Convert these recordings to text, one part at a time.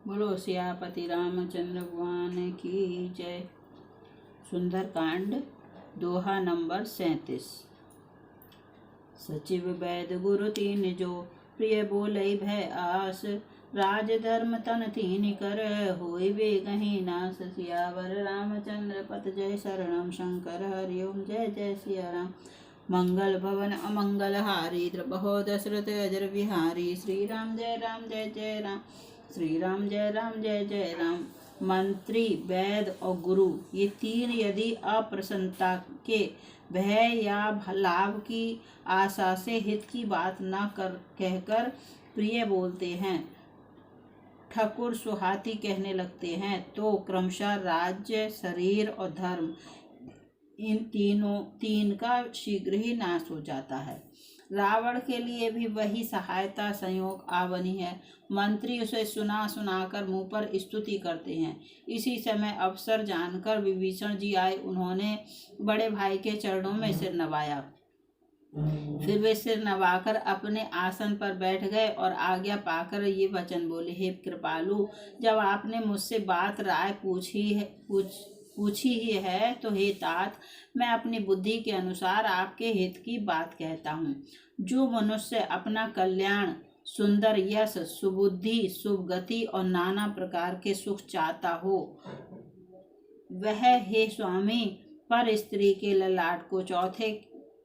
बोलो सियापति रामचंद्र भगवान की जय। सुंदरकांड दोहा नंबर 37। सचिव वैद गुरु तीन जो प्रिय बोलई भय आस, राज धर्म तन तीन कर होय वे गही नास। सियावर रामचंद्र पत जय शरणम शंकर हरिओम जय जय सिया राम। मंगल भवन अमंगल हारी द्रबहो दशरथ अजर बिहारी। श्री राम जय जय राम, श्री राम जय जय राम। मंत्री वैद और गुरु ये तीन यदि अप्रसन्नता के भय या लाभ की आशा से हित की बात न कर कहकर प्रिय बोलते हैं, ठकुर सुहाती कहने लगते हैं, तो क्रमशः राज्य, शरीर और धर्म इन तीन का शीघ्र ही नाश हो जाता है। रावण के लिए भी वही सहायता संयोग आवनी है। मंत्री उसे सुनाकर मुंह पर स्तुति करते हैं। इसी समय अवसर जानकर विभीषण जी आए। उन्होंने बड़े भाई के चरणों में सिर नवाया। फिर वे सिर नवाकर अपने आसन पर बैठ गए और आज्ञा पाकर ये वचन बोले, हे कृपालु, जब आपने मुझसे बात राय पूछी ही है तो हे तात, मैं अपनी बुद्धि के अनुसार आपके हित की बात कहता हूँ। जो मनुष्य अपना कल्याण, सुंदर यश, सुबुद्धि, शुभ गति और नाना प्रकार के सुख चाहता हो, वह हे स्वामी पर स्त्री के ललाट को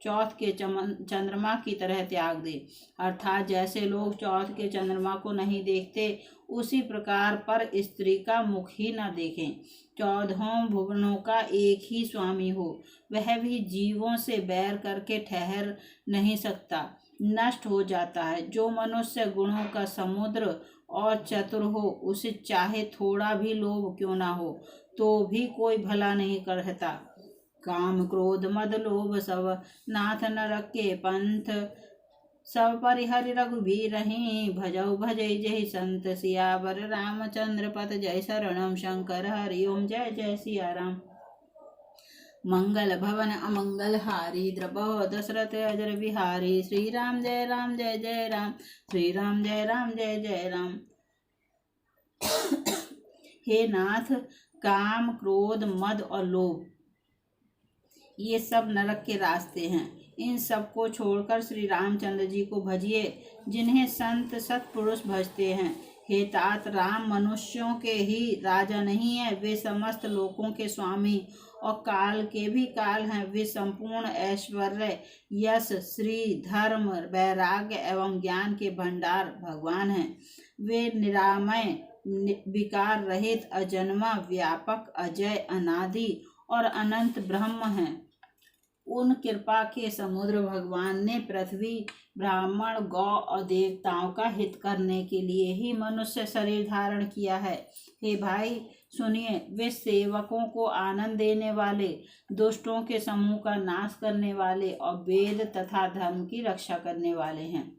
चौथ के चंद्रमा की तरह त्याग दे। अर्थात जैसे लोग चौथ के चंद्रमा को नहीं देखते, उसी प्रकार पर स्त्री का मुख ही न देखें। 14 भुवनों का एक ही स्वामी हो, वह भी जीवों से बैर करके ठहर नहीं सकता, नष्ट हो जाता है। जो मनुष्य गुणों का समुद्र और चतुर हो, उसे चाहे थोड़ा भी लोभ क्यों ना हो, तो भी कोई भला नहीं करता। काम क्रोध मद लोभ सब नाथ नरक के पंथ, सब परिहरि रघुबीर रही भजऊ भजई जय संत। सियावर रामचंद्र पत जय शरणम शंकर हरिओम जय जय सिया राम। मंगल भवन अमंगल हारी द्रबहो दशरथ अजर बिहारी। श्री राम जय जय राम, श्री राम जय जय राम। हे नाथ, काम क्रोध मद और लोभ ये सब नरक के रास्ते हैं। इन सब को छोड़कर श्री रामचंद्र जी को भजिए, जिन्हें संत सत्पुरुष भजते हैं। हे तात, राम मनुष्यों के ही राजा नहीं है, वे समस्त लोकों के स्वामी और काल के भी काल हैं। वे संपूर्ण ऐश्वर्य, यश, श्री, धर्म, वैराग्य एवं ज्ञान के भंडार भगवान हैं। वे निरामय, विकार रहित, अजन्मा, व्यापक, अजय, अनादि और अनंत ब्रह्म हैं। उन कृपा के समुद्र भगवान ने पृथ्वी, ब्राह्मण, गौ और देवताओं का हित करने के लिए ही मनुष्य शरीर धारण किया है। हे भाई सुनिए, वे सेवकों को आनंद देने वाले, दुष्टों के समूह का नाश करने वाले और वेद तथा धर्म की रक्षा करने वाले हैं।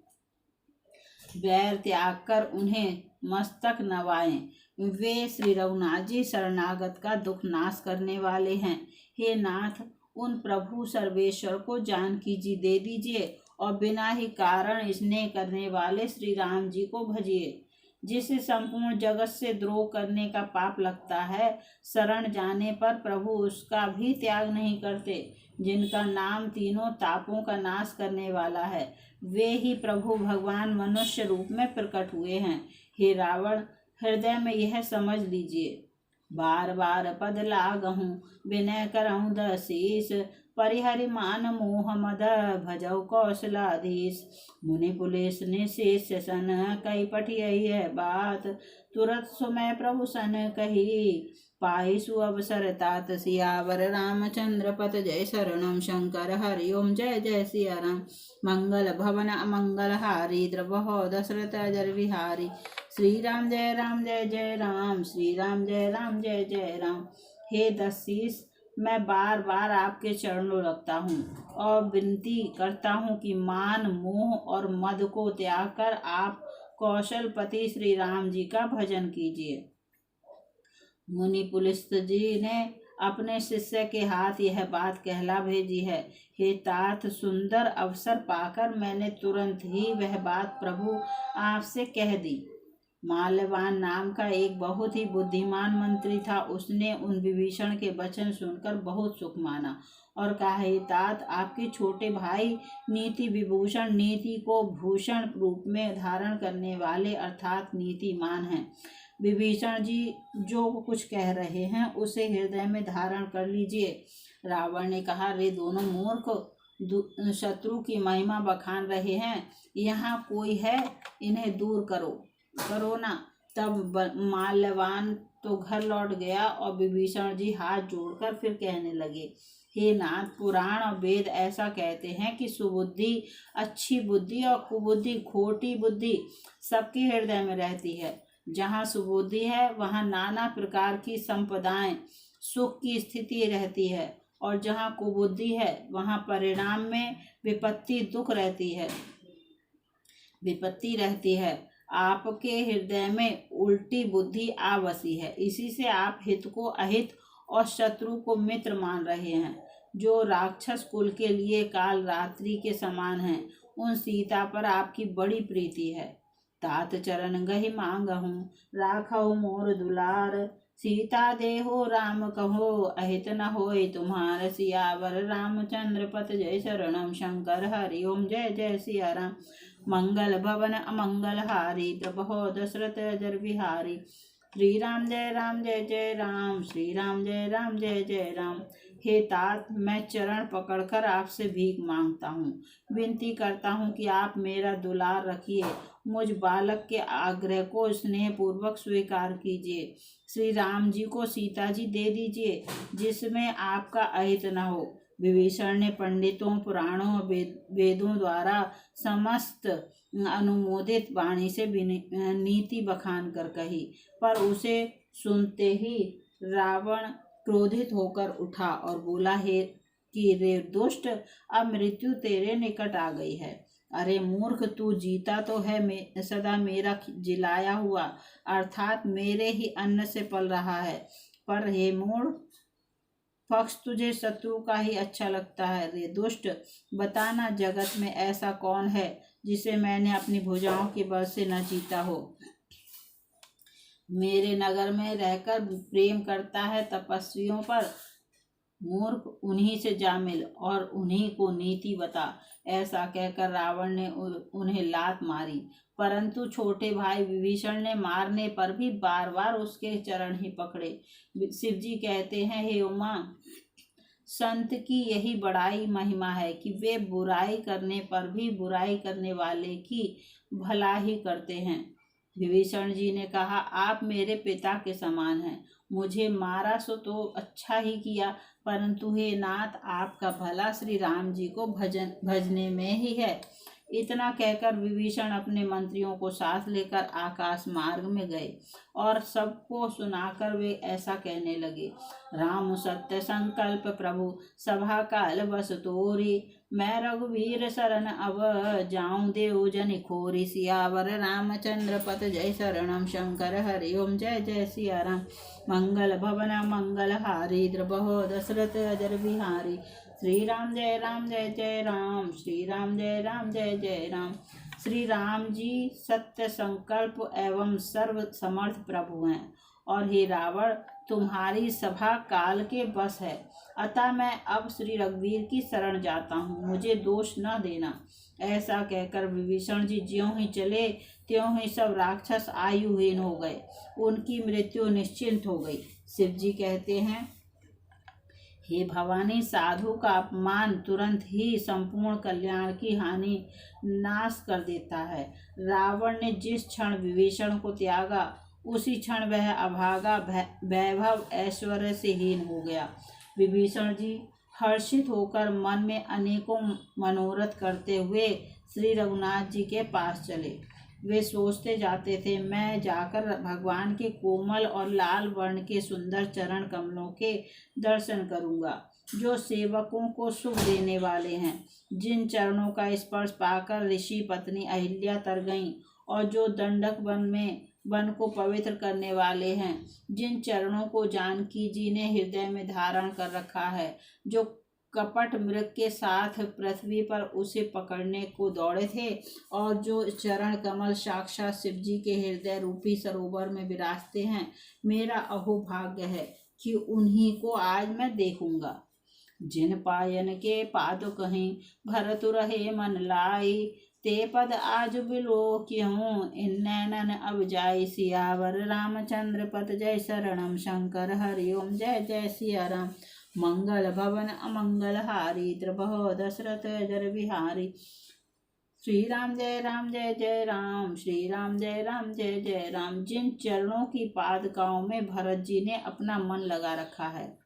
वैर त्याग कर उन्हें मस्तक नवाएं। वे श्री रघुनाथ जी शरणागत का दुख नाश करने वाले हैं। हे नाथ, उन प्रभु सर्वेश्वर को जानकी जी दे दीजिए और बिना ही कारण स्नेह करने वाले श्री राम जी को भजिए। जिसे संपूर्ण जगत से द्रोह करने का पाप लगता है, शरण जाने पर प्रभु उसका भी त्याग नहीं करते। जिनका नाम तीनों तापों का नाश करने वाला है, वे ही प्रभु भगवान मनुष्य रूप में प्रकट हुए हैं। हे रावण, हृदय में यह समझ लीजिए, बार बार पद लागहूँ, विनय करऊँ दशीष, परिहरि मान मोह मद भजऊ कौशलाधीश। मुनि पुलिस ने शेष सन कही पठियई है बात, तुरत सुमय प्रभु सन कही पाई सुअवसर तात। सियावर रामचंद्र पत जय शरणम शंकर हरिओम जय जय सिया राम। मंगल भवन अमंगल हारी द्रबहो दशरथ अजर बिहारी। श्री राम जय जय राम, श्री राम जय जय राम। हे दशीष, मैं बार बार आपके चरणों लगता हूँ और विनती करता हूँ कि मान, मोह और मद को त्याग कर आप कौशलपति श्री राम जी का भजन कीजिए। मुनि पुलिस जी ने अपने शिष्य के हाथ यह बात कहला भेजी है। हे तात, सुंदर अवसर पाकर मैंने तुरंत ही वह बात प्रभु आपसे कह दी। माल्यवान नाम का एक बहुत ही बुद्धिमान मंत्री था। उसने उन विभीषण के वचन सुनकर बहुत सुख माना और कहा, हे तात, आपके छोटे भाई नीति विभूषण नीति को भूषण रूप में धारण करने वाले अर्थात नीतिमान हैं। विभीषण जी जो कुछ कह रहे हैं उसे हृदय में धारण कर लीजिए। रावण ने कहा, रे दोनों मूर्ख, शत्रु की महिमा बखान रहे हैं, यहाँ कोई है, इन्हें दूर करो ना। तब माल्यवान तो घर लौट गया और विभीषण जी हाथ जोड़कर फिर कहने लगे, हे नाथ, पुराण और वेद ऐसा कहते हैं कि सुबुद्धि, अच्छी बुद्धि और कुबुद्धि, खोटी बुद्धि सबके हृदय में रहती है। जहाँ सुबुद्धि है वहाँ नाना प्रकार की संपदाएं, सुख की स्थिति रहती है, और जहाँ कुबुद्धि है वहाँ परिणाम में विपत्ति रहती है। आपके हृदय में उल्टी बुद्धि आ बसी है, इसी से आप हित को अहित और शत्रु को मित्र मान रहे हैं। जो राक्षस कुल के लिए काल रात्रि के समान हैं, उन सीता पर आपकी बड़ी प्रीति है। तात चरण गहि मांगहूँ, राखहु मोर दुलार, सीता देहो राम कहो, अहित न होय तुम्हार। सियावर रामचंद्र पत जय शरणम, शंकर हरि ओम जय जय सिया राम। मंगल भवन अमंगल हारी, प्रभो दशरथ अजर बिहारी। श्री राम जय जय राम, श्री राम जय जय राम। हे तात, मैं चरण पकड़कर आपसे भीख मांगता हूँ, विनती करता हूँ कि आप मेरा दुलार रखिए, मुझ बालक के आग्रह को स्नेह पूर्वक स्वीकार कीजिए। श्री राम जी को सीता जी दे दीजिए, जिसमें आपका अहित न हो। विभीषण ने पंडितों, पुराणों, वेदों द्वारा समस्त अनुमोदित वाणी से नीति बखान कर कही, पर उसे सुनते ही रावण क्रोधित होकर उठा और बोला, हे कि रे दुष्ट, अब मृत्यु तेरे निकट आ गई है। अरे मूर्ख, तू जीता तो है सदा मेरा जिलाया हुआ, अर्थात मेरे ही अन्न से पल रहा है, पर हे मूढ़ पक्ष तुझे शत्रु का ही अच्छा लगता है। रे दुष्ट, बताना, जगत में ऐसा कौन है जिसे मैंने अपनी भुजाओं के बल से न जीता हो। मेरे नगर में रहकर प्रेम करता है तपस्वियों पर। मूर्ख, उन्हीं से जा मिल और उन्हीं को नीति बता। ऐसा कहकर रावण ने उन्हें लात मारी, परंतु छोटे भाई विभीषण ने मारने पर भी बार बार उसके चरण ही पकड़े। शिव जी कहते हैं, हे उमा, संत की यही बड़ाई महिमा है कि वे बुराई करने पर भी बुराई करने वाले की भला ही करते हैं। विभीषण जी ने कहा, आप मेरे पिता के समान हैं, मुझे मारा सो तो अच्छा ही किया, परंतु हे नाथ, आपका भला श्री राम जी को भजने में ही है। इतना कहकर विभीषण अपने मंत्रियों को साथ लेकर आकाश मार्ग में गए और सबको सुनाकर वे ऐसा कहने लगे, राम सत्य संकल्प प्रभु, सभा काल बस तोरी, मैं रघुवीर शरण अब जाऊं देव जन खोरी। सियावर रामचंद्र पत जय शरणम, शंकर हरि ओम जय जय सिया राम। मंगल भवन मंगल हारी, द्रबहो दशरथ अजर बिहारी। श्री राम जय जय राम, श्री राम जय जय राम। श्री राम जी सत्य संकल्प एवं सर्व समर्थ प्रभु हैं, और हे रावण, तुम्हारी सभा काल के बस है, अतः मैं अब श्री रघुवीर की शरण जाता हूँ, मुझे दोष न देना। ऐसा कहकर विभीषण जी ज्यों ही चले त्यों ही सब राक्षस आयुहीन हो गए, उनकी मृत्यु निश्चिंत हो गई। शिव जी कहते हैं, हे भवानी, साधु का अपमान तुरंत ही संपूर्ण कल्याण की हानि नाश कर देता है। रावण ने जिस क्षण विभीषण को त्यागा, उसी क्षण वह अभागा वैभव ऐश्वर्य से हीन हो गया। विभीषण जी हर्षित होकर मन में अनेकों मनोरथ करते हुए श्री रघुनाथ जी के पास चले। वे सोचते जाते थे, मैं जाकर भगवान के कोमल और लाल वर्ण के सुंदर चरण कमलों के दर्शन करूंगा, जो सेवकों को सुख देने वाले हैं, जिन चरणों का स्पर्श पाकर ऋषि पत्नी अहिल्या तर गईं, और जो दंडक वन को पवित्र करने वाले हैं, जिन चरणों को जानकी जी ने हृदय में धारण कर रखा है, जो कपट मृग के साथ पृथ्वी पर उसे पकड़ने को दौड़े थे, और जो चरण कमल साक्षात शिव जी के हृदय रूपी सरोवर में विराजते हैं, मेरा अहोभाग्य है कि उन्हीं को आज मैं देखूंगा। जिन पायन के पादु कहीं भरत रहे मन लाई, ते पद आज बिलो क्यों इन नैनन अब जाई। सियावर रामचंद्र पद जय शरणम शंकर हरिओम जय जय सिया राम। मंगल भवन अमंगल हारी द्रबहो दशरथ जर बिहारी। श्री राम जय जय राम, श्री राम जय जय राम। जिन चरणों की पादुकाओं में भरत जी ने अपना मन लगा रखा है,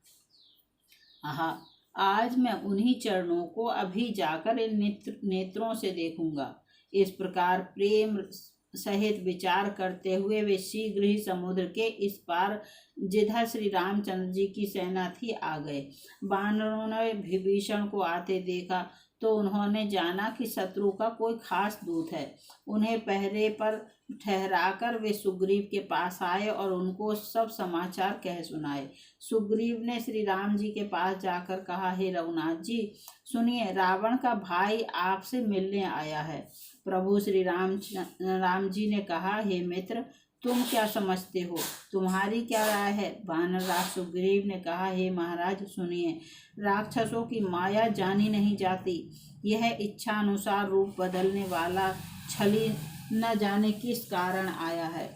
आहा, आज मैं उन्हीं चरणों को अभी जाकर इन नेत्रों से देखूंगा। इस प्रकार प्रेम सहित विचार करते हुए वे शीघ्र ही समुद्र के इस पार, जिधर श्री रामचंद्र जी की सेना थी, आ गए। वानरों ने विभीषण को आते देखा तो उन्होंने जाना कि शत्रु का कोई खास दूत है। उन्हें पहरे पर ठहराकर वे सुग्रीव के पास आए और उनको सब समाचार कह सुनाए। सुग्रीव ने श्री राम जी के पास जाकर कहा, हे रघुनाथ जी, सुनिए, रावण का भाई आपसे मिलने आया है। प्रभु श्री राम जी ने कहा, हे मित्र, तुम क्या समझते हो, तुम्हारी क्या राय है। वानरराज सुग्रीव ने कहा, हे महाराज, सुनिए, राक्षसों की माया जानी नहीं जाती। यह इच्छा अनुसार रूप बदलने वाला छली न जाने किस कारण आया है।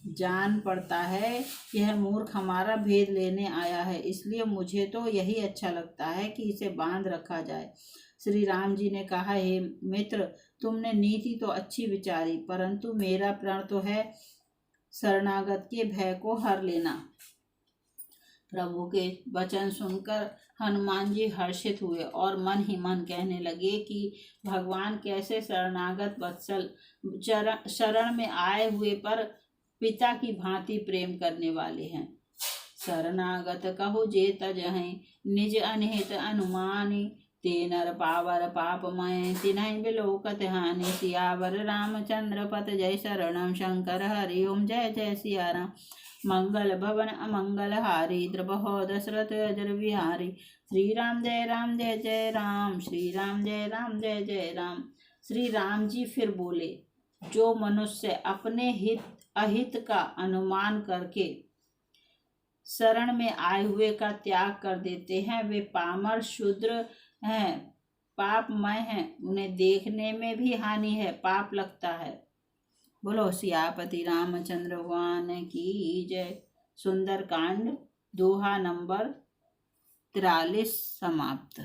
जान पड़ता है यह मूर्ख हमारा भेद लेने आया है, इसलिए मुझे तो यही अच्छा लगता है कि इसे बांध रखा जाए। श्री राम जी ने कहा, हे मित्र, तुमने नीति तो अच्छी विचारी, परंतु मेरा प्रण तो है शरणागत के भय को हर लेना। प्रभु के वचन सुनकर हनुमान जी हर्षित हुए और मन ही मन कहने लगे कि भगवान कैसे शरणागत वत्सल, शरण में आए हुए पर पिता की भांति प्रेम करने वाले हैं। शरणागत कहु जे तजहि, निज अनहित अनुमानी। ते नर पावर पापमय, तिन्हि बिलोकत हानि। सियावर रामचंद्र पत जय शरणम शंकर हरिओम जय जय सिया राम। मंगल भवन अमंगल हारी द्रबहो दशरथ अजर बिहारी। श्री राम जय जय राम, श्री राम जय जय राम। श्री राम जी फिर बोले, जो मनुष्य अपने हित अहित का अनुमान करके शरण में आए हुए का त्याग कर देते हैं, वे पामर शूद्र हैं, पापमय हैं। उन्हें देखने में भी हानि है, पाप लगता है। बोलो सियापति रामचंद्र भगवान की जय। सुंदरकांड दोहा नंबर 43 समाप्त।